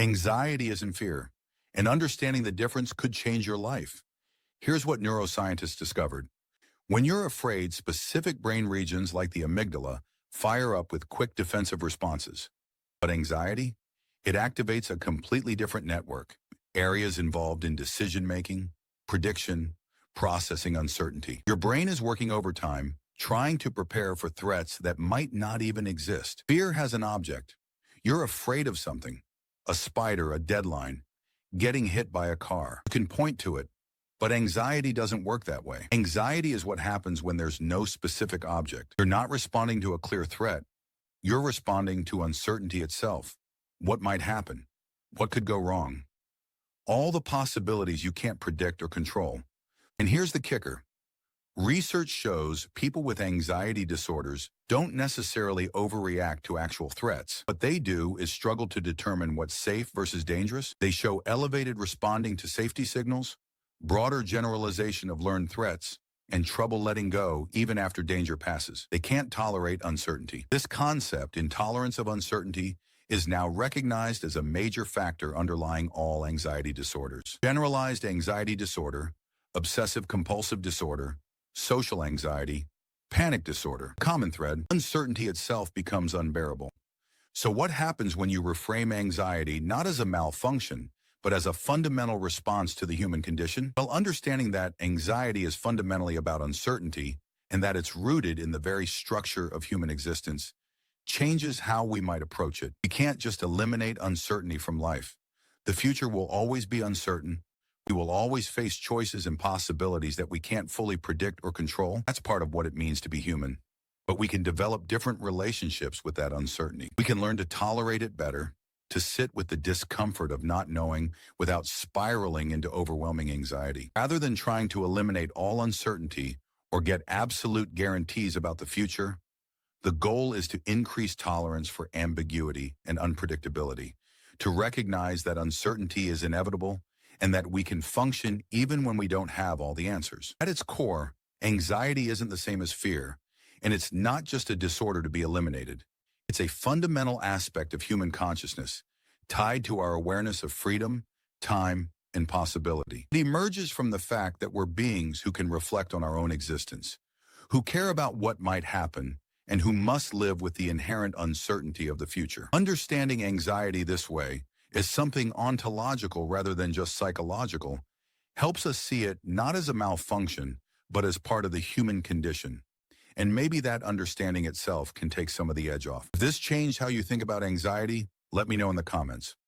Anxiety isn't fear, and understanding the difference could change your life. Here's what neuroscientists discovered. When you're afraid, specific brain regions like the amygdala fire up with quick defensive responses. But anxiety? It activates a completely different network. Areas involved in decision-making, prediction, processing uncertainty. Your brain is working overtime, trying to prepare for threats that might not even exist. Fear has an object. You're afraid of something. A spider, a deadline, getting hit by a car. You can point to it, but anxiety doesn't work that way. Anxiety is what happens when there's no specific object. You're not responding to a clear threat. You're responding to uncertainty itself. What might happen? What could go wrong? All the possibilities you can't predict or control. And here's the kicker. Research shows people with anxiety disorders don't necessarily overreact to actual threats. What they do is struggle to determine what's safe versus dangerous. They show elevated responding to safety signals, broader generalization of learned threats, and trouble letting go even after danger passes. They can't tolerate uncertainty. This concept, intolerance of uncertainty, is now recognized as a major factor underlying all anxiety disorders. Generalized anxiety disorder, obsessive-compulsive disorder, social anxiety, panic disorder. Common thread, uncertainty itself becomes unbearable. So what happens when you reframe anxiety not as a malfunction, but as a fundamental response to the human condition? Well, understanding that anxiety is fundamentally about uncertainty and that it's rooted in the very structure of human existence changes how we might approach it. We can't just eliminate uncertainty from life. The future will always be uncertain. We will always face choices and possibilities that we can't fully predict or control. That's part of what it means to be human. But we can develop different relationships with that uncertainty. We can learn to tolerate it better, to sit with the discomfort of not knowing without spiraling into overwhelming anxiety. Rather than trying to eliminate all uncertainty or get absolute guarantees about the future, the goal is to increase tolerance for ambiguity and unpredictability, to recognize that uncertainty is inevitable and that we can function even when we don't have all the answers. At its core, anxiety isn't the same as fear, and it's not just a disorder to be eliminated. It's a fundamental aspect of human consciousness, tied to our awareness of freedom, time, and possibility. It emerges from the fact that we're beings who can reflect on our own existence, who care about what might happen, and who must live with the inherent uncertainty of the future. Understanding anxiety this way is something ontological rather than just psychological, helps us see it not as a malfunction, but as part of the human condition. And maybe that understanding itself can take some of the edge off. If this changed how you think about anxiety, let me know in the comments.